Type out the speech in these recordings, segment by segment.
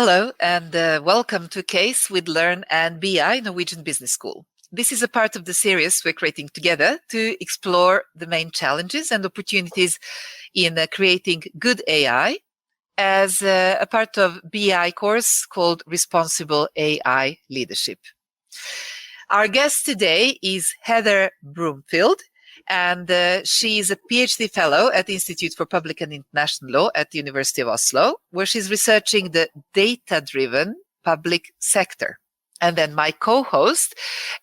Hello, and welcome to Case with LØRN and BI Norwegian Business School. This is a part of the series we're creating together to explore the main challenges and opportunities in creating good AI as a part of BI course called Responsible AI Leadership. Our guest today is Heather Broomfield, and she is a PhD fellow at the Institute for Public and International Law at the University of Oslo, where she's researching the data-driven public sector. And then my co-host,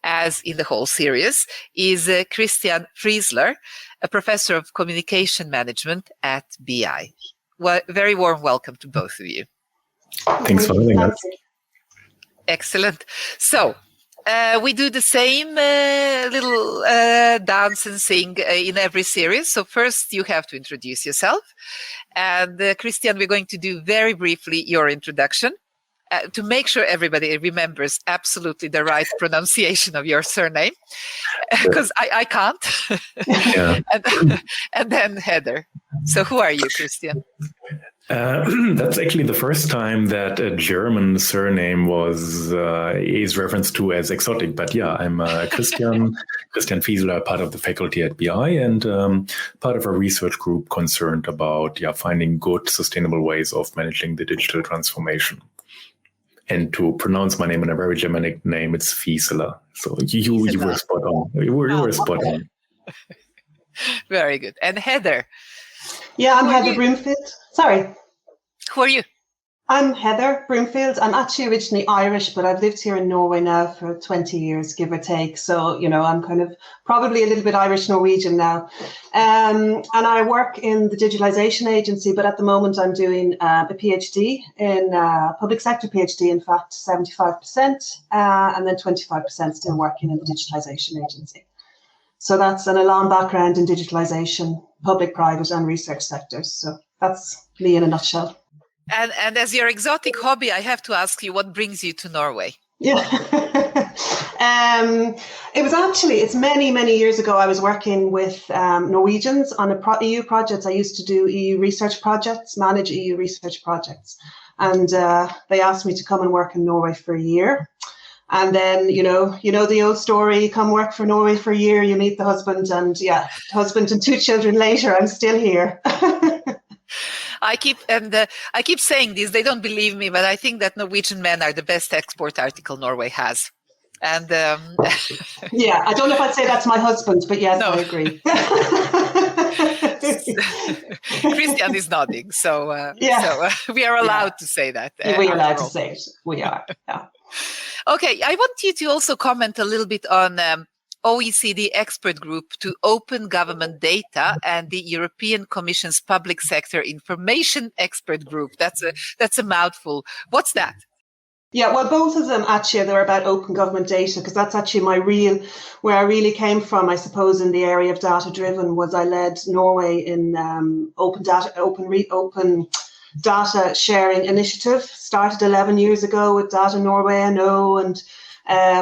as in the whole series, is Christian Fiesler, a professor of communication management at BI. Well, very warm welcome to both of you. Thanks for having us. Excellent. So, we do the same little dance and sing in every series. So first you have to introduce yourself. And Christian, we're going to do very briefly your introduction to make sure everybody remembers absolutely the right pronunciation of your surname, because I can't. Yeah. and then Heather. So who are you, Christian? That's actually the first time that a German surname is referenced to as exotic. But yeah, I'm Christian Fiesler, part of the faculty at BI and part of a research group concerned about finding good, sustainable ways of managing the digital transformation. And to pronounce my name in a very Germanic name, it's Fieseler. So you were spot on. You were spot on. Very good. And Heather? Yeah, I'm Heather Broomfield. Sorry. Who are you? I'm Heather Broomfield. I'm actually originally Irish, but I've lived here in Norway now for 20 years, give or take. So, I'm kind of probably a little bit Irish Norwegian now. And I work in the digitalization agency, but at the moment I'm doing a PhD in public sector PhD, in fact, 75%, and then 25% still working in the digitalization agency. So that's a long background in digitalization, public, private, and research sectors. So that's me in a nutshell. And as your exotic hobby, I have to ask you, what brings you to Norway? Yeah. It's many, many years ago. I was working with Norwegians on EU projects. I used to do EU research projects, manage EU research projects. And they asked me to come and work in Norway for a year. And then, you know the old story, you come work for Norway for a year, you meet the husband, and husband and 2 children later, I'm still here. I keep saying this, they don't believe me, but I think that Norwegian men are the best export article Norway has. And yeah, I don't know if I'd say that's my husband, but yes, no. I agree. Christian is nodding, so we are allowed to say that. We're allowed to say it. We are, yeah. Okay, I want you to also comment a little bit on OECD expert group to open government data and the European Commission's public sector information expert group. That's a mouthful. What's that? Yeah, well, both of them actually, they're about open government data, because that's actually where I really came from, I suppose, in the area of data driven. Was I led Norway in open data sharing initiative, started 11 years ago with Data Norway, I know, and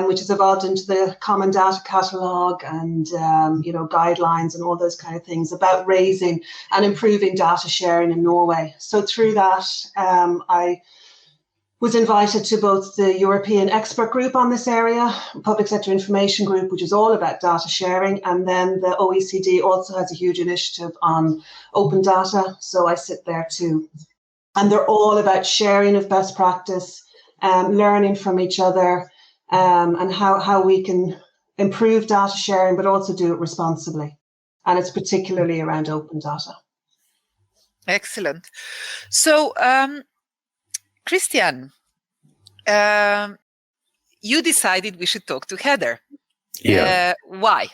which has evolved into the common data catalogue and guidelines and all those kind of things about raising and improving data sharing in Norway. So through that, I was invited to both the European expert group on this area, Public Sector Information Group, which is all about data sharing, and then the OECD also has a huge initiative on open data, so I sit there too. And they're all about sharing of best practice, learning from each other, and how we can improve data sharing, but also do it responsibly. And it's particularly around open data. Excellent. So, Christian, you decided we should talk to Heather. Yeah. Why?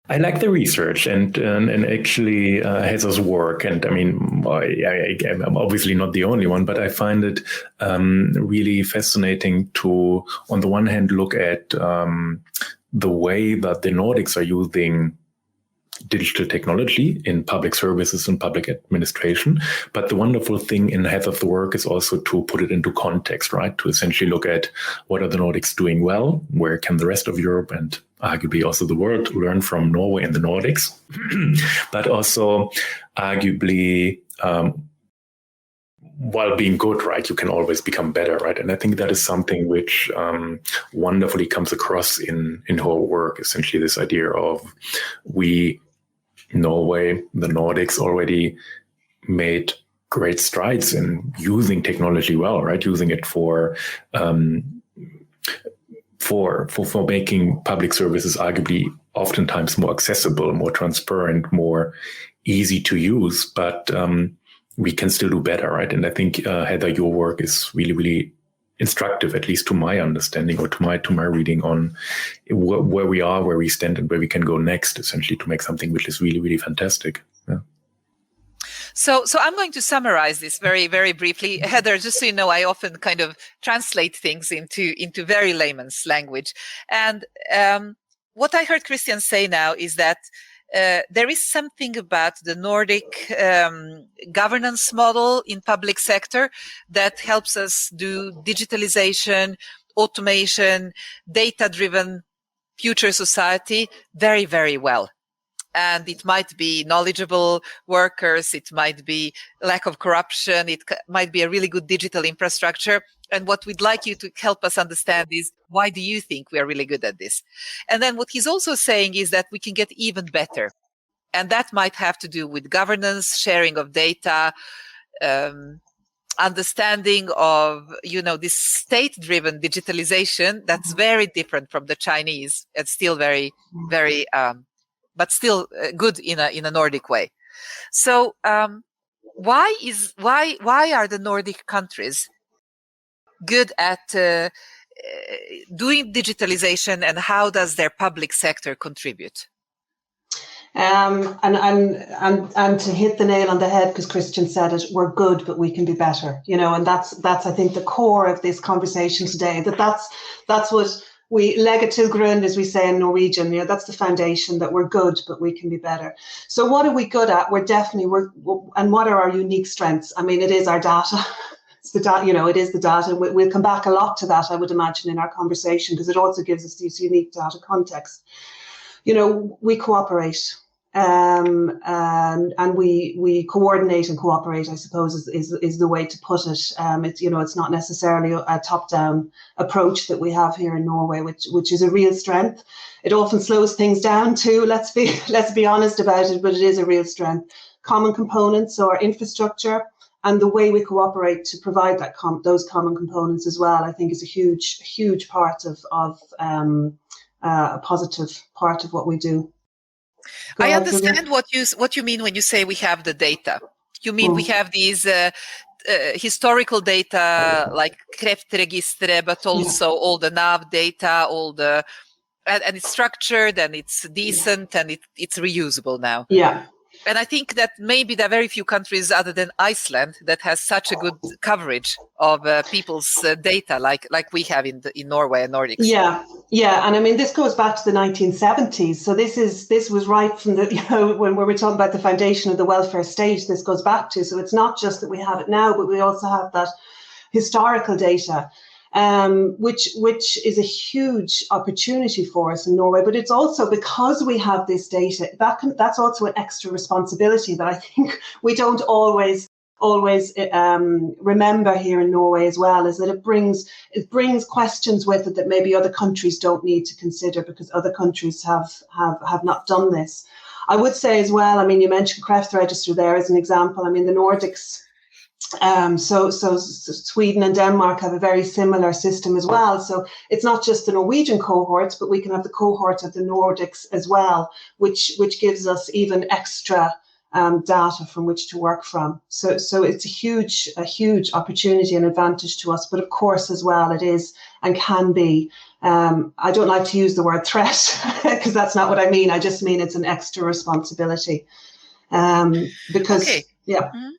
I like the research and actually Heather's work. And I mean, I'm obviously not the only one, but I find it really fascinating to, on the one hand, look at the way that the Nordics are using digital technology in public services and public administration. But the wonderful thing in Heather's work is also to put it into context, right? To essentially look at what are the Nordics doing well, where can the rest of Europe and arguably also the world learn from Norway and the Nordics, but also arguably while being good, right, you can always become better, right? And I think that is something which wonderfully comes across in her work, essentially this idea of Norway, the Nordics already made great strides in using technology well, right? Using it for making public services arguably oftentimes more accessible, more transparent, more easy to use, but we can still do better, right? And I think, Heather, your work is really, really instructive, at least to my understanding or to my reading on where we are, where we stand, and where we can go next, essentially, to make something which is really, really fantastic. Yeah. So I'm going to summarize this very, very briefly. Heather, just so you know, I often kind of translate things into very layman's language. And what I heard Christian say now is that there is something about the Nordic governance model in public sector that helps us do digitalization, automation, data-driven future society very, very well. And it might be knowledgeable workers, it might be lack of corruption, it might be a really good digital infrastructure. And what we'd like you to help us understand is, why do you think we are really good at this? And then what he's also saying is that we can get even better. And that might have to do with governance, sharing of data, understanding of, this state-driven digitalization that's very different from the Chinese. It's still very, very, but still good in a Nordic way. So why are the Nordic countries good at doing digitalization, and how does their public sector contribute? And to hit the nail on the head, because Christian said it, we're good, but we can be better. And that's I think the core of this conversation today. That's what we legge til grunn, as we say in Norwegian. That's the foundation, that we're good, but we can be better. So what are we good at? And what are our unique strengths? I mean, it is our data. It's the data, it is the data. We'll come back a lot to that, I would imagine, in our conversation, because it also gives us this unique data context. We cooperate, and we coordinate and cooperate, I suppose, is the way to put it. It's not necessarily a top-down approach that we have here in Norway, which is a real strength. It often slows things down too. Let's be honest about it, but it is a real strength. Common components, so our infrastructure, and the way we cooperate to provide those common components as well, I think, is a huge part of a positive part of what we do. I understand what you mean when you say we have the data. You mean we have these historical data like Kreftregisteret, but also all the NAV data, and it's structured and it's decent and it's reusable now. Yeah. And I think that maybe there are very few countries other than Iceland that has such a good coverage of people's data like we have in Norway and Nordics. Yeah, and I mean, this goes back to the 1970s. So this was right from when we were talking about the foundation of the welfare state. This goes back to. So it's not just that we have it now, but we also have that historical data. Which is a huge opportunity for us in Norway, but it's also because we have this data, that's also an extra responsibility that I think we don't always remember here in Norway as well, is that it brings questions with it that maybe other countries don't need to consider, because other countries have not done this. I would say as well, I mean, you mentioned Kreftregister there as an example. I mean, the Nordics, so Sweden and Denmark have a very similar system as well. So it's not just the Norwegian cohorts, but we can have the cohort of the Nordics as well, which gives us even extra data from which to work from. So it's a huge opportunity and advantage to us. But of course, as well, it is and can be. I don't like to use the word threat because that's not what I mean. I just mean it's an extra responsibility. Because yeah. Mm-hmm.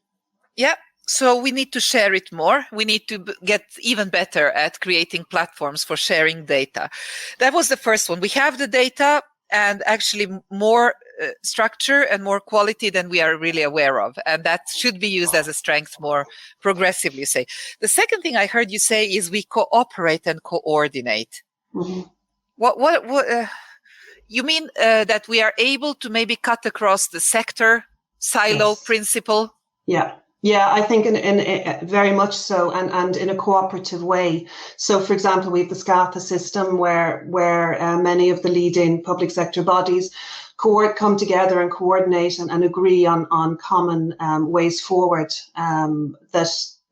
Yeah. So we need to share it more. We need to get even better at creating platforms for sharing data. That was the first one. We have the data and actually more structure and more quality than we are really aware of. And that should be used as a strength more progressively, say. The second thing I heard you say is we cooperate and coordinate. Mm-hmm. What you mean that we are able to maybe cut across the sector silo principle? Yeah. Yeah, I think in very much so, and in a cooperative way. So, for example, we have the SCAPA system where many of the leading public sector bodies come together and coordinate and agree on common ways forward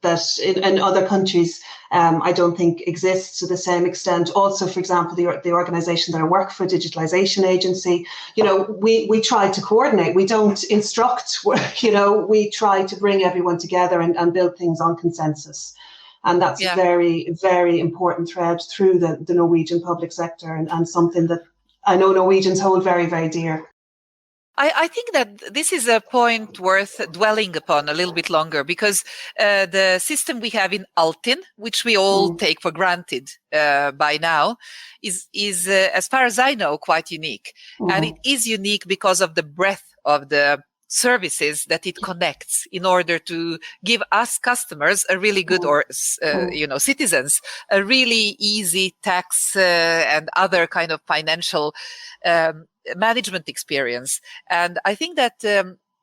that in other countries I don't think exists to the same extent. Also, for example, the organisation that I work for, Digitalization Agency, we try to coordinate. We don't instruct, we try to bring everyone together and build things on consensus. And that's a very, very important thread through the Norwegian public sector and something that I know Norwegians hold very, very dear. I think that this is a point worth dwelling upon a little bit longer, because the system we have in Altinn, which we all take for granted by now, is as far as I know, quite unique. And it is unique because of the breadth of the services that it connects in order to give us customers a really good, or citizens, a really easy tax and other kind of financial management experience. And I think that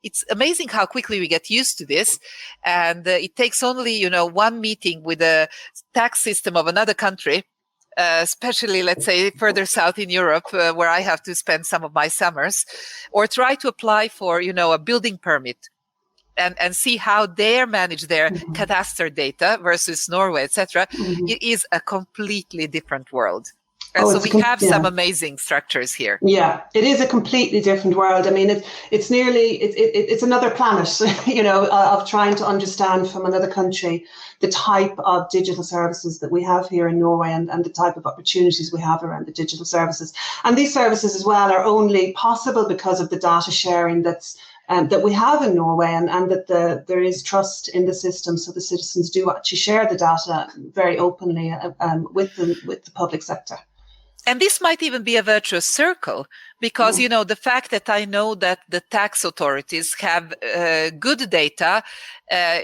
it's amazing how quickly we get used to this. And it takes only, one meeting with a tax system of another country, especially, let's say, further south in Europe, where I have to spend some of my summers, or try to apply for, a building permit and see how they manage their cadastre data versus Norway, etc. It is a completely different world. So we have some amazing structures here. Yeah, it is a completely different world. I mean, it's another planet, of trying to understand from another country the type of digital services that we have here in Norway and the type of opportunities we have around the digital services. And these services as well are only possible because of the data sharing that we have in Norway, and that there is trust in the system, so the citizens do actually share the data very openly with the public sector. And this might even be a virtuous circle, because, the fact that I know that the tax authorities have good data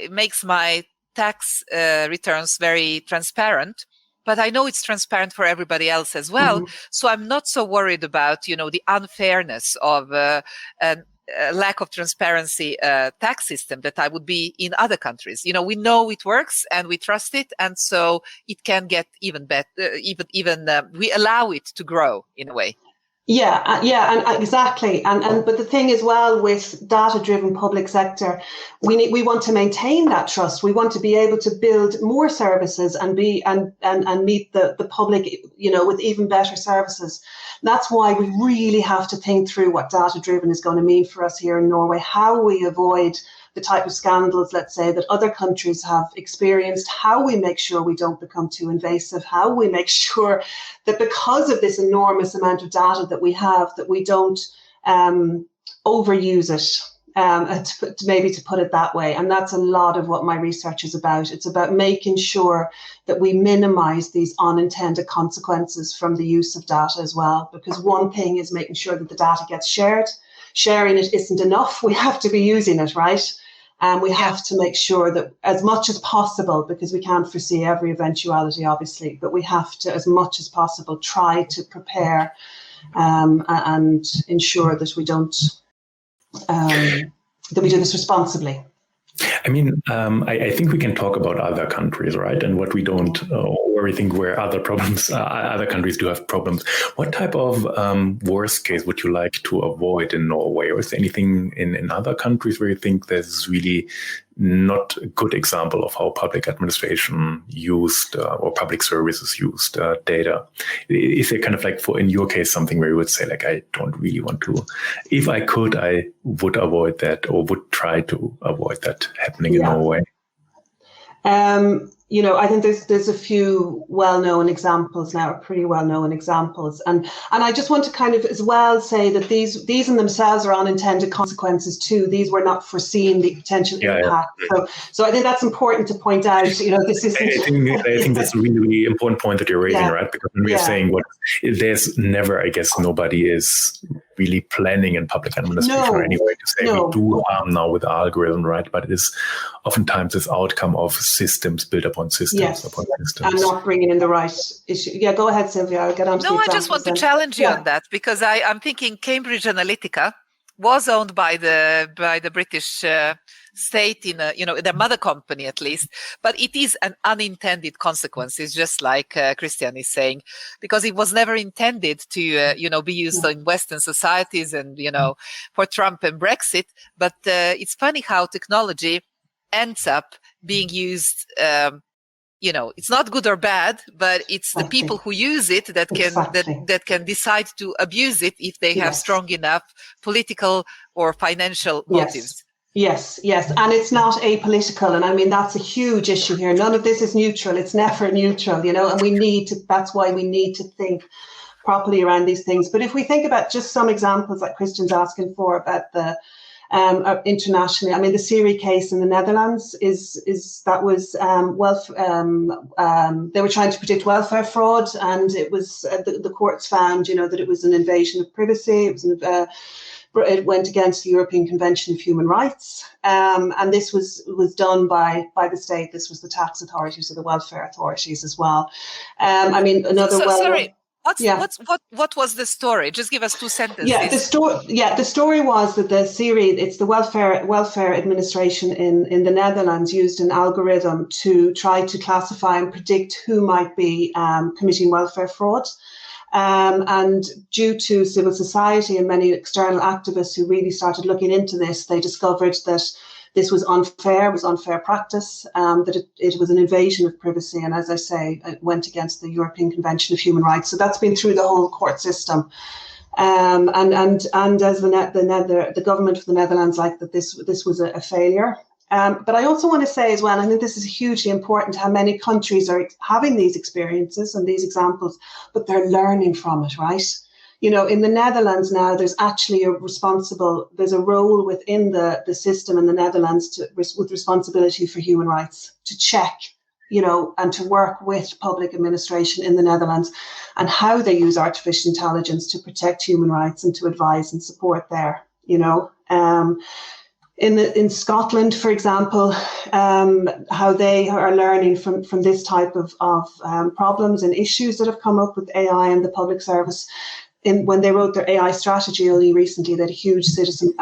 makes my tax returns very transparent. But I know it's transparent for everybody else as well. So I'm not so worried about, the unfairness of lack of transparency tax system that I would be in other countries. We know it works and we trust it, and so it can get even better. We allow it to grow in a way. Yeah, and exactly. And but the thing as well with data-driven public sector, we want to maintain that trust. We want to be able to build more services and meet the public, with even better services. That's why we really have to think through what data-driven is going to mean for us here in Norway, how we avoid the type of scandals, let's say, that other countries have experienced, how we make sure we don't become too invasive, how we make sure that because of this enormous amount of data that we have, that we don't overuse it, to put it that way. And that's a lot of what my research is about. It's about making sure that we minimize these unintended consequences from the use of data as well, because one thing is making sure that the data gets shared. Sharing it isn't enough. We have to be using it, right? And we have to make sure that as much as possible, because we can't foresee every eventuality, obviously, but we have to, as much as possible, try to prepare and ensure that we don't, that we do this responsibly. I mean, I think we can talk about other countries, right? And what we don't, or we think where other countries do have problems. What type of worst case would you like to avoid in Norway? Or is there anything in other countries where you think there's really not a good example of how public administration used or public services used data? Is there kind of like, in your case, something where you would say, like, I don't really want to, if I could, I would avoid that, or would try to avoid that happening in Norway? I think there's a few well-known examples now, pretty well-known examples. And I just want to kind of as well say that these in themselves are unintended consequences too. These were not foreseen, the potential impact. Yeah. So I think that's important to point out. This isn't. I think that's a really, really important point that you're raising, right? Because when we're saying there's never, I guess, nobody is really planning in public administration or anyway to say we do harm now with algorithm, right? But it is oftentimes this outcome of systems built upon systems upon systems. And not bringing in the right issue. Yeah, go ahead, Silvia. I'll get on to the examples. I just want to challenge you on that, because I'm thinking Cambridge Analytica was owned by the British state in their mother company at least, but it is an unintended consequence. It's just like Christian is saying, because it was never intended to be used in Western societies and for Trump and Brexit. But it's funny how technology ends up being used. It's not good or bad, but it's the people who use it that can that can decide to abuse it if they have strong enough political or financial motives. Yes. And it's not apolitical. And I mean, that's a huge issue here. None of this is neutral. It's never neutral, and that's why we need to think properly around these things. But if we think about just some examples that Christian's asking for about the internationally, I mean, the Siri case in the Netherlands they were trying to predict welfare fraud, and it was the courts found, that it was an invasion of privacy. It went against the European Convention of Human Rights, and this was done by the state. This was the tax authorities or the welfare authorities as well. I mean, another sorry. What was the story? Just give us 2 sentences. The story was that the Siri, it's the welfare administration in the Netherlands, used an algorithm to try to classify and predict who might be committing welfare fraud. And due to civil society and many external activists who really started looking into this, they discovered that this was unfair practice, that it was an invasion of privacy. And as I say, it went against the European Convention of Human Rights. So that's been through the whole court system. And as the government of the Netherlands, like that this was a failure. But I also want to say as well, I think this is hugely important, how many countries are having these experiences and these examples, but they're learning from it, right? In the Netherlands now, there's actually there's a role within the system in the Netherlands with responsibility for human rights to check, and to work with public administration in the Netherlands and how they use artificial intelligence to protect human rights and to advise and support there, In Scotland, for example, how they are learning from this type of problems and issues that have come up with AI and the public service. When they wrote their AI strategy only recently, they had a huge citizen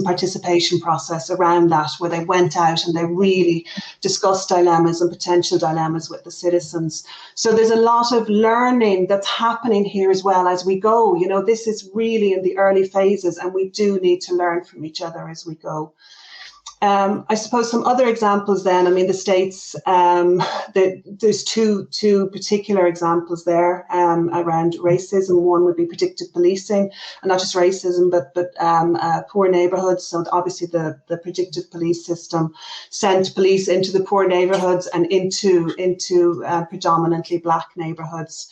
participation process around that, where they went out and they really discussed dilemmas and potential dilemmas with the citizens. So there's a lot of learning that's happening here as well as we go. This is really in the early phases, and we do need to learn from each other as we go. I suppose some other examples then, I mean, the States, there's two particular examples there around racism. One would be predictive policing, and not just racism, but poor neighborhoods. So obviously the predictive police system sent police into the poor neighborhoods and into predominantly Black neighborhoods.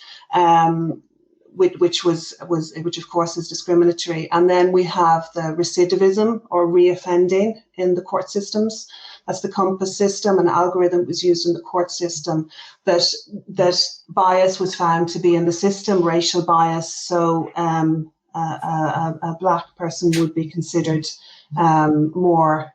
Which of course is discriminatory. And then we have the recidivism or reoffending in the court systems. That's the Compass system. An algorithm was used in the court system that bias was found to be in the system, racial bias. So a Black person would be considered more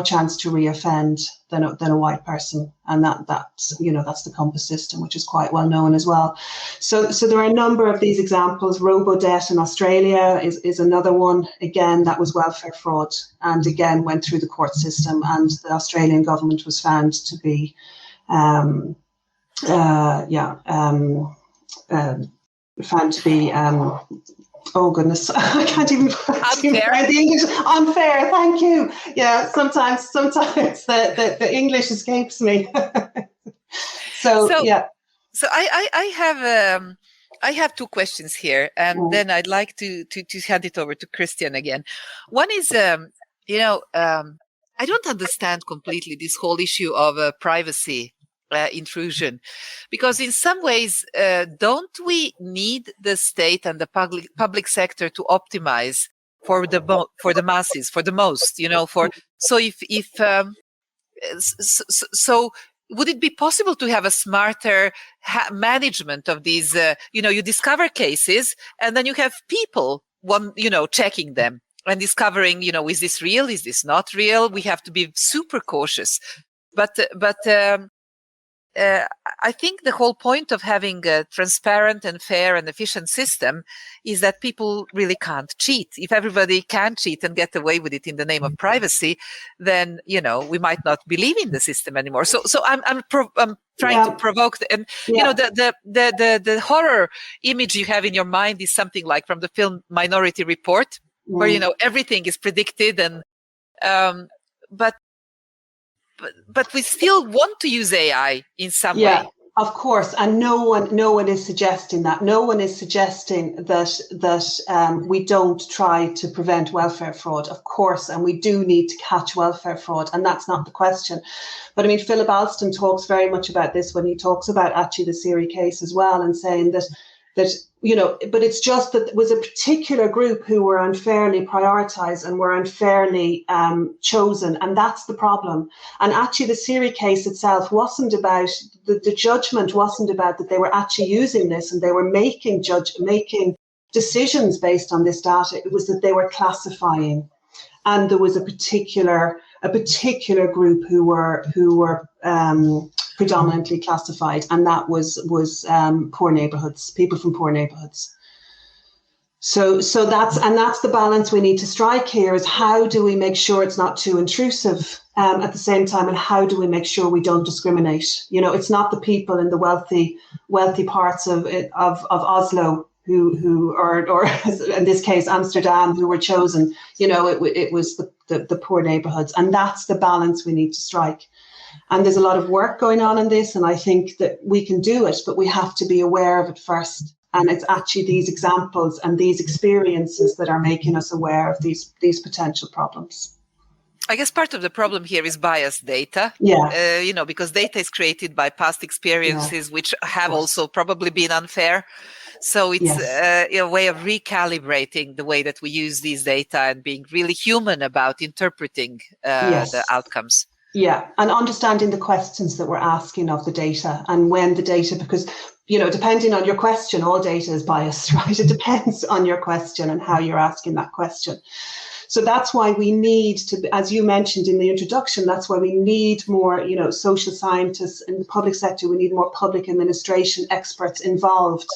chance to reoffend than a white person, and that's the Compass system, which is quite well known as well. So there are a number of these examples. Robo-debt in Australia is another one. Again, that was welfare fraud, and again went through the court system, and the Australian government was found to be oh goodness, I can't even find the English. Unfair, thank you. Yeah, sometimes the English escapes me. So yeah. So I have 2 questions here, and then I'd like to hand it over to Christian again. One is, I don't understand completely this whole issue of privacy intrusion, because in some ways, don't we need the state and the public sector to optimize for the masses, for the most, so would it be possible to have a smarter management of these? You discover cases, and then you have people checking them and discovering, is this real? Is this not real? We have to be super cautious, but I think the whole point of having a transparent and fair and efficient system is that people really can't cheat. If everybody can cheat and get away with it in the name of privacy, then, we might not believe in the system anymore. So I'm trying to provoke, the horror image you have in your mind is something like from the film Minority Report, where, everything is predicted and, but we still want to use AI in some way. Of course, and no one is suggesting that. No one is suggesting that we don't try to prevent welfare fraud, of course, and we do need to catch welfare fraud, and that's not the question. But I mean, Philip Alston talks very much about this when he talks about actually the Siri case as well, and saying that but it's just that it was a particular group who were unfairly prioritized and were unfairly chosen. And that's the problem. And actually, the Siri case itself wasn't about, the judgment wasn't about that they were actually using this and they were making decisions based on this data. It was that they were classifying. And there was a particular group who were predominantly classified, and that was poor neighborhoods, people from poor neighborhoods. So that's the balance we need to strike here, is how do we make sure it's not too intrusive at the same time, and how do we make sure we don't discriminate? It's not the people in the wealthy parts of Oslo who or in this case Amsterdam, who were chosen. It was the poor neighborhoods, and that's the balance we need to strike. And there's a lot of work going on in this, and I think that we can do it, but we have to be aware of it first. And it's actually these examples and these experiences that are making us aware of these potential problems. I guess part of the problem here is biased data. Because data is created by past experiences, which have also probably been unfair. So it's a way of recalibrating the way that we use these data and being really human about interpreting the outcomes. Yeah, and understanding the questions that we're asking of the data, and when the data, because, depending on your question, all data is biased, right? It depends on your question and how you're asking that question. So that's why we need to, as you mentioned in the introduction, that's why we need more, social scientists in the public sector. We need more public administration experts involved.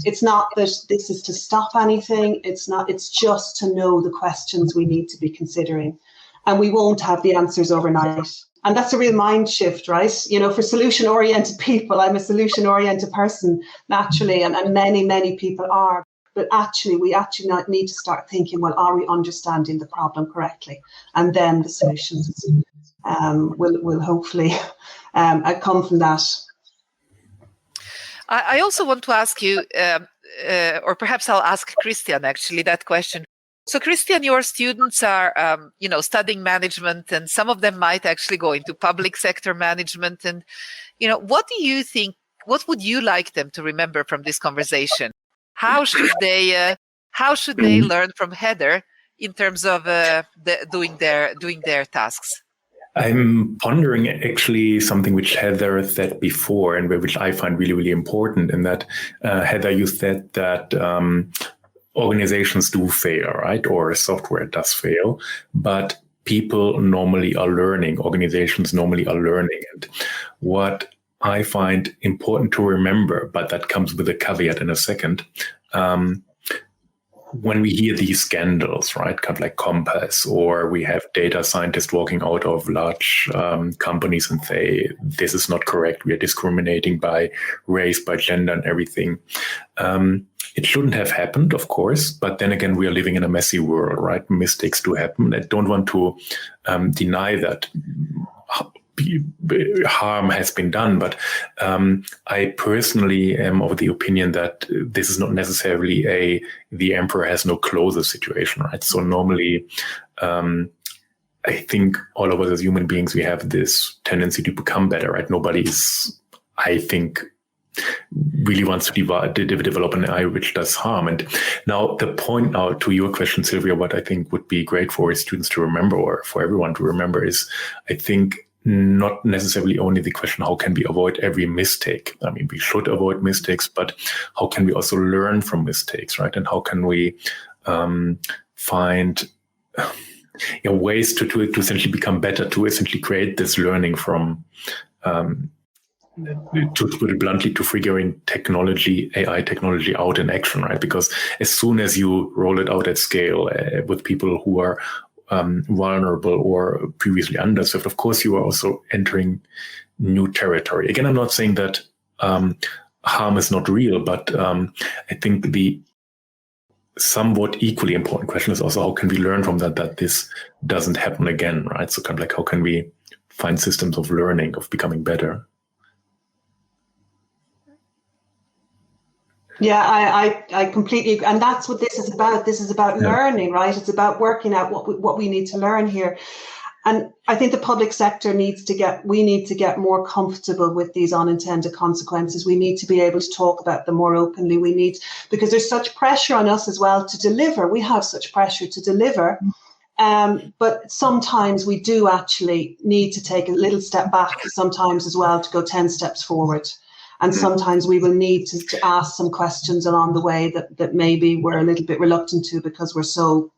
It's not that this is to stop anything. It's just to know the questions we need to be considering. And we won't have the answers overnight. And that's a real mind shift, right? For solution-oriented people, I'm a solution-oriented person naturally, and many, many people are. But actually, we need to start thinking, well, are we understanding the problem correctly? And then the solutions will hopefully come from that. I also want to ask you, or perhaps I'll ask Christian actually that question. So Christian, your students are, studying management, and some of them might actually go into public sector management. And, what do you think, what would you like them to remember from this conversation? How should they learn from Heather in terms of doing their tasks? I'm pondering actually something which Heather said before, and which I find really, really important, in that, Heather, you said that organizations do fail, right? Or software does fail, but people normally are learning. Organizations normally are learning. And what I find important to remember, but that comes with a caveat in a second, when we hear these scandals, right, kind of like Compass, or we have data scientists walking out of large companies and say, this is not correct, we are discriminating by race, by gender and everything. It shouldn't have happened, of course, but then again, we are living in a messy world, right? Mistakes do happen. I don't want to deny that harm has been done, but I personally am of the opinion that this is not necessarily the emperor has no clothes situation, right? So normally, I think all of us as human beings, we have this tendency to become better, right? Nobody is, I think, really wants to develop an AI which does harm. And now the point now to your question, Silvia, what I think would be great for students to remember, or for everyone to remember, is I think not necessarily only the question, how can we avoid every mistake? I mean, we should avoid mistakes, but how can we also learn from mistakes, right? And how can we find ways to essentially become better, to essentially create this learning from to put it bluntly, to figuring AI technology out in action, right? Because as soon as you roll it out at scale with people who are vulnerable or previously underserved, of course, you are also entering new territory. Again, I'm not saying that harm is not real, but I think the somewhat equally important question is also how can we learn from that this doesn't happen again, right? So kind of like how can we find systems of learning, of becoming better? Yeah, I completely agree. And that's what this is about. This is about learning, right? It's about working out what we need to learn here. And I think the public sector needs to get more comfortable with these unintended consequences. We need to be able to talk about them more openly. Because there's such pressure on us as well to deliver. We have such pressure to deliver. But sometimes we do actually need to take a little step back sometimes as well to go 10 steps forward. And sometimes we will need to ask some questions along the way that maybe we're a little bit reluctant to because we're so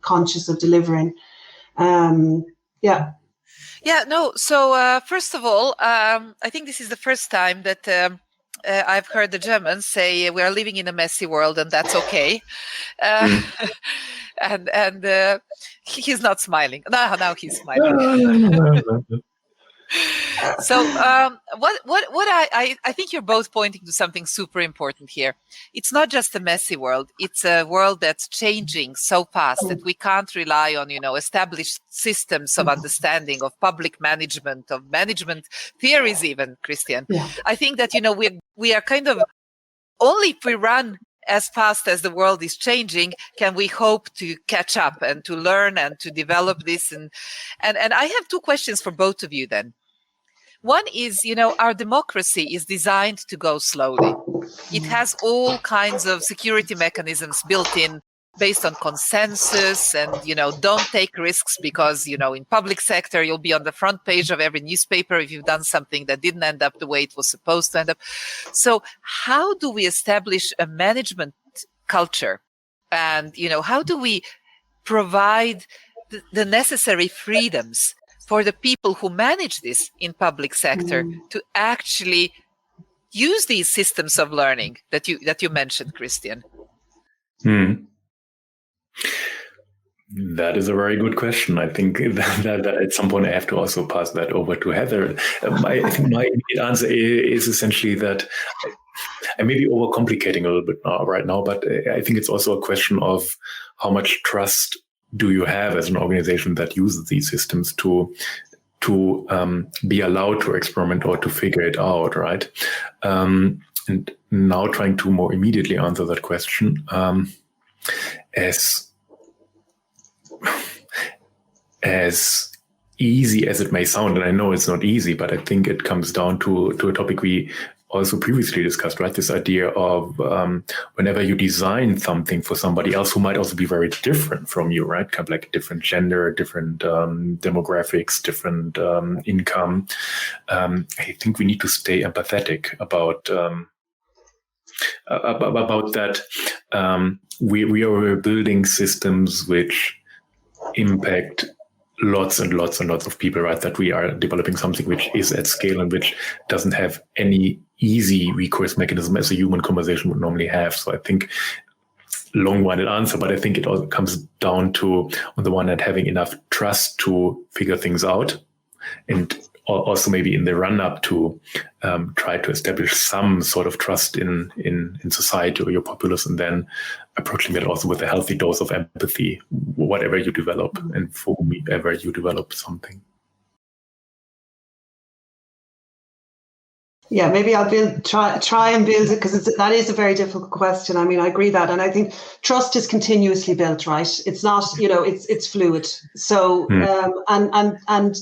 conscious of delivering. So first of all, I think this is the first time that I've heard the Germans say we are living in a messy world and that's okay. And he's not smiling. Now he's smiling. So what I think you're both pointing to something super important here. It's not just a messy world. It's a world that's changing so fast that we can't rely on, established systems of understanding of public management, of management theories even, Christian. Yeah. I think that, we are kind of, only if we run as fast as the world is changing, can we hope to catch up and to learn and to develop this. And I have two questions for both of you then. One is, our democracy is designed to go slowly. It has all kinds of security mechanisms built in based on consensus and, don't take risks because, in public sector, you'll be on the front page of every newspaper if you've done something that didn't end up the way it was supposed to end up. So how do we establish a management culture? And, how do we provide the necessary freedoms for the people who manage this in public sector to actually use these systems of learning that you mentioned, Christian? That is a very good question. I think that at some point I have to also pass that over to Heather. I think my answer is essentially that I may be overcomplicating a little bit right now, but I think it's also a question of how much trust do you have as an organization that uses these systems to be allowed to experiment or to figure it out, right? And now trying to more immediately answer that question, as easy as it may sound, and I know it's not easy, but I think it comes down to a topic we also previously discussed, right? This idea of whenever you design something for somebody else who might also be very different from you, right? Kind of like different gender, different demographics, different income. I think we need to stay empathetic about that. We are building systems which impact lots and lots and lots of people, right? That we are developing something which is at scale and which doesn't have any easy recourse mechanism as a human conversation would normally have. So I think long-winded answer, but I think it all comes down to, on the one hand, having enough trust to figure things out, and also maybe in the run-up to try to establish some sort of trust in society or your populace, and then approaching that also with a healthy dose of empathy, whatever you develop and for whomever you develop something. Yeah, maybe I'll try and build it, because that is a very difficult question. I mean, I agree that, and I think trust is continuously built, right? It's not, it's fluid. So and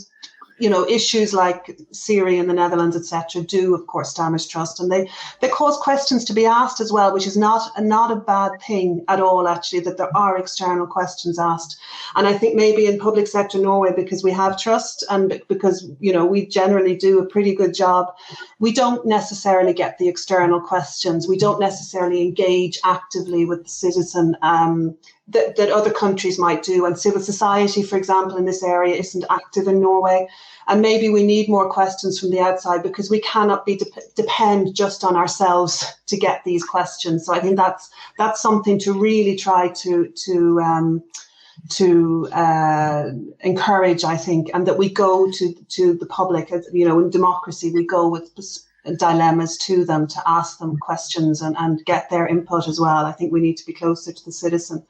issues like Syria in the Netherlands, etc., do of course damage trust, and they cause questions to be asked as well, which is not a bad thing at all, actually, that there are external questions asked. And I think maybe in public sector Norway, because we have trust and because we generally do a pretty good job, we don't necessarily get the external questions. We don't necessarily engage actively with the citizen that other countries might do. And civil society, for example, in this area isn't active in Norway. And maybe we need more questions from the outside, because we cannot be depend just on ourselves to get these questions. So I think that's something to really try to encourage, I think, and that we go to the public. In democracy, we go with dilemmas to them, to ask them questions and get their input as well. I think we need to be closer to the citizen.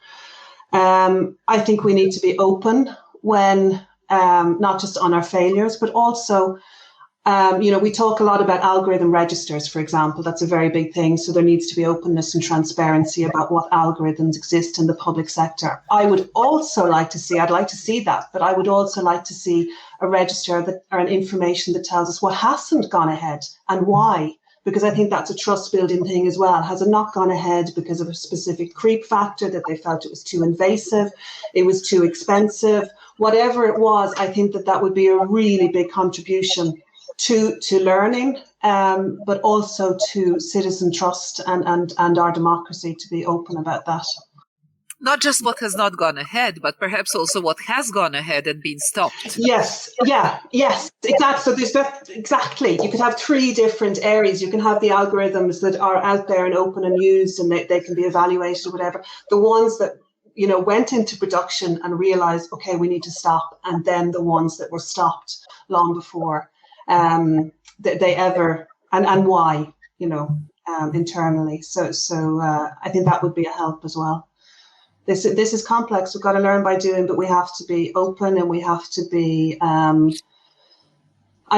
I think we need to be open when, not just on our failures, but also, we talk a lot about algorithm registers, for example. That's a very big thing. So there needs to be openness and transparency about what algorithms exist in the public sector. I'd like to see that, but I would also like to see a register or an information that tells us what hasn't gone ahead and why. Because I think that's a trust building thing as well. Has it not gone ahead because of a specific creep factor, that they felt it was too invasive, it was too expensive, whatever it was? I think that would be a really big contribution to learning, but also to citizen trust and our democracy, to be open about that. Not just what has not gone ahead, but perhaps also what has gone ahead and been stopped. Yes, exactly. So there's exactly. You could have three different areas. You can have the algorithms that are out there and open and used, and they can be evaluated or whatever. The ones that went into production and realized, okay, we need to stop, and then the ones that were stopped long before they ever and why internally. So I think that would be a help as well. This is complex. We've got to learn by doing, but we have to be open, and we have to be. I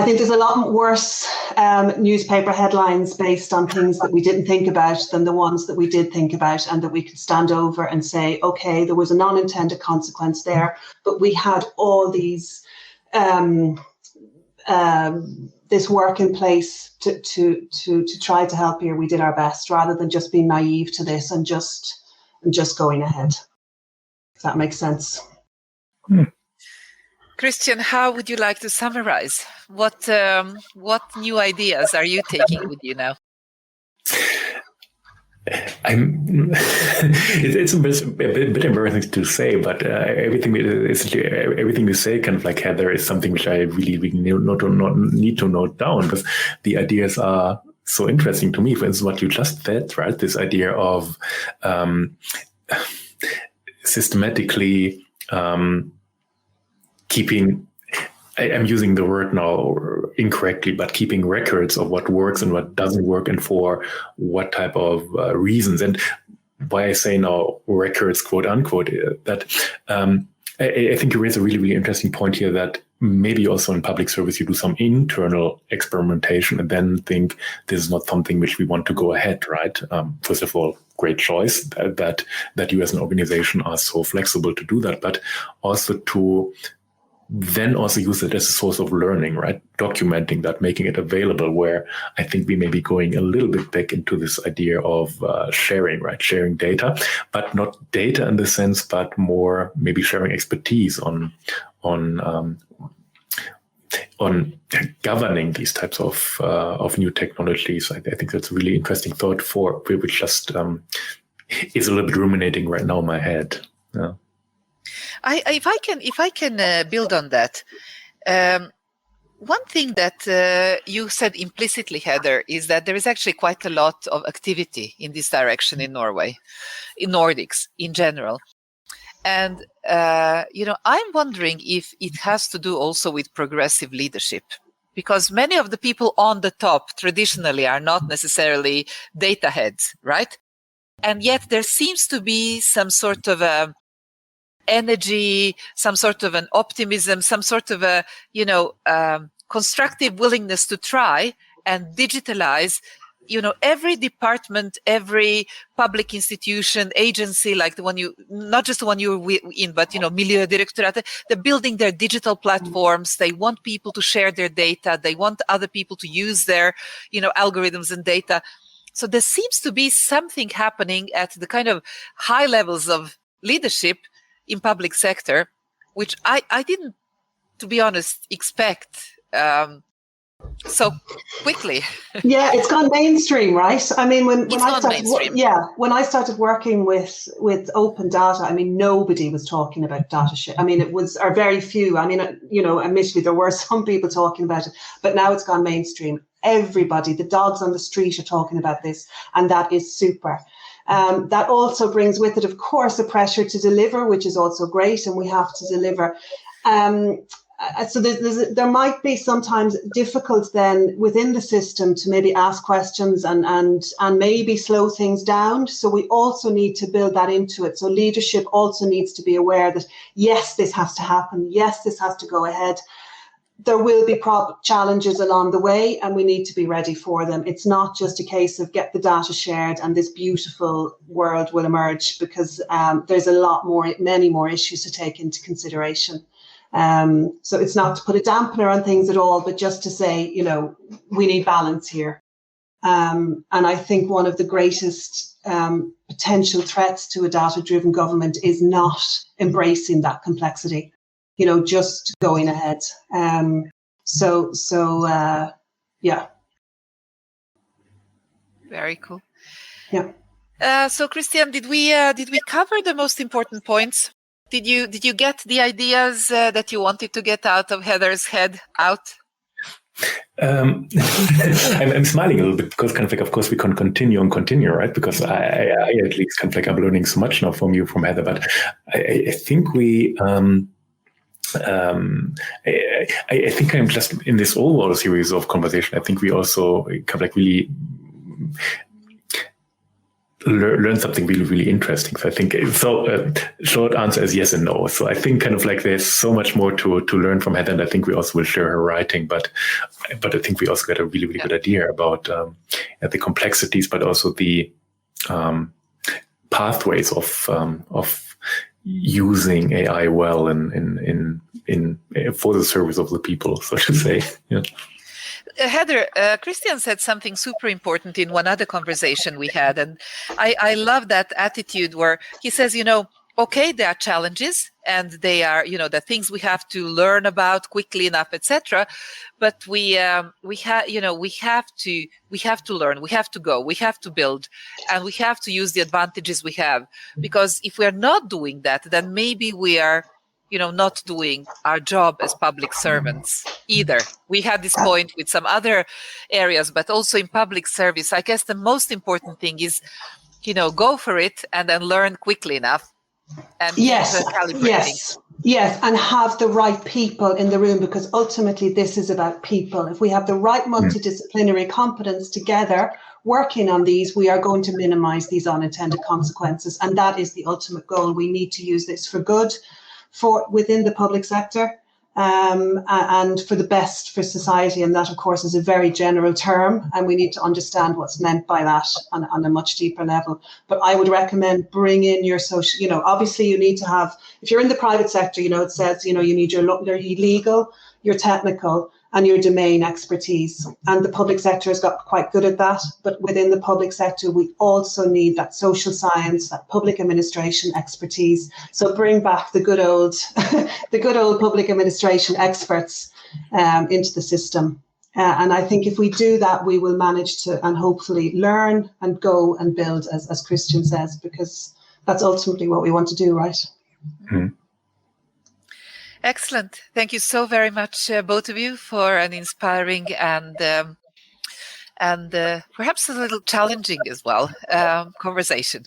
think there's a lot worse newspaper headlines based on things that we didn't think about than the ones that we did think about, and that we could stand over and say, okay, there was an unintended consequence there, but we had all these this work in place to try to help here. We did our best, rather than just being naive to this and just going ahead. If that makes sense. Christian, how would you like to summarize? What new ideas are you taking with you now? It's a bit embarrassing to say, but everything you say, kind of like Heather, is something which I really need to note down, because the ideas are so interesting to me. For instance, what you just said, right? This idea of systematically keeping, I'm using the word now incorrectly, but keeping records of what works and what doesn't work, and for what type of reasons. And why I say now records, quote unquote, that I think you raise a really, really interesting point here, that maybe also in public service you do some internal experimentation and then think this is not something which we want to go ahead, right? First of all, great choice that you as an organization are so flexible to do that, but also to then also use it as a source of learning, right? Documenting that, making it available, where I think we may be going a little bit back into this idea of sharing, right? Sharing data, but not data in the sense, but more maybe sharing expertise on governing these types of new technologies. I think that's a really interesting thought which just is a little bit ruminating right now in my head. Yeah. If I can build on that, one thing that you said implicitly, Heather, is that there is actually quite a lot of activity in this direction in Norway, in Nordics in general. And, I'm wondering if it has to do also with progressive leadership, because many of the people on the top traditionally are not necessarily data heads, right? And yet there seems to be some sort of a energy, some sort of an optimism, some sort of a, constructive willingness to try and digitalize, every department, every public institution, agency, like the one not just the one you're in, but, Miljødirektoratet, they're building their digital platforms. They want people to share their data. They want other people to use their, algorithms and data. So there seems to be something happening at the kind of high levels of leadership in public sector, which I didn't, to be honest, expect so quickly. Yeah, it's gone mainstream, right? I mean, when I started, when I started working with open data, I mean, nobody was talking about data share. I mean, or very few. I mean, admittedly, there were some people talking about it, but now it's gone mainstream. Everybody, the dogs on the street are talking about this, and that is super. That also brings with it, of course, a pressure to deliver, which is also great, and we have to deliver. So there might be sometimes difficult then within the system to maybe ask questions and maybe slow things down. So we also need to build that into it. So leadership also needs to be aware that, yes, this has to happen. Yes, this has to go ahead. There will be challenges along the way, and we need to be ready for them. It's not just a case of get the data shared and this beautiful world will emerge, because there's many more issues to take into consideration. So it's not to put a dampener on things at all, but just to say, we need balance here. And I think one of the greatest potential threats to a data-driven government is not embracing that complexity, just going ahead. Yeah. Very cool. Yeah. So Christian, did we cover the most important points? Did you get the ideas that you wanted to get out of Heather's head out? I'm smiling a little bit because of course we can continue, right? Because I at least I'm learning so much now from you, from Heather. But I think we I think I'm just in this overall series of conversation. I think we also really learn something really, really interesting. So I think short answer is yes and no. So I think there's so much more to learn from Heather, and I think we also will share her writing. But I think we also got a really, really good idea about the complexities, but also the pathways of using AI well in for the service of the people, so to say. Yeah. Heather, Christian said something super important in one other conversation we had, and I love that attitude where he says, okay, there are challenges and they are, the things we have to learn about quickly enough, etc. But we have to learn, we have to go, we have to build, and we have to use the advantages we have. Because if we are not doing that, then maybe we are not doing our job as public servants either. We had this point with some other areas, but also in public service. I guess the most important thing is, go for it and then learn quickly enough. And yes, and have the right people in the room, because ultimately this is about people. If we have the right multidisciplinary competence together working on these, we are going to minimize these unintended consequences. And that is the ultimate goal. We need to use this for good, within the public sector, and for the best for society. And that, of course, is a very general term, and we need to understand what's meant by that on a much deeper level. But I would recommend bring in your social, obviously you need to have, if you're in the private sector, it says, you need your legal, your technical, and your domain expertise. And the public sector has got quite good at that. But within the public sector, we also need that social science, that public administration expertise. So bring back the good old, public administration experts into the system. And I think if we do that, we will manage to, and hopefully learn and go and build, as Christian says, because that's ultimately what we want to do, right? Mm-hmm. Excellent. Thank you so very much, both of you, for an inspiring and perhaps a little challenging as well conversation.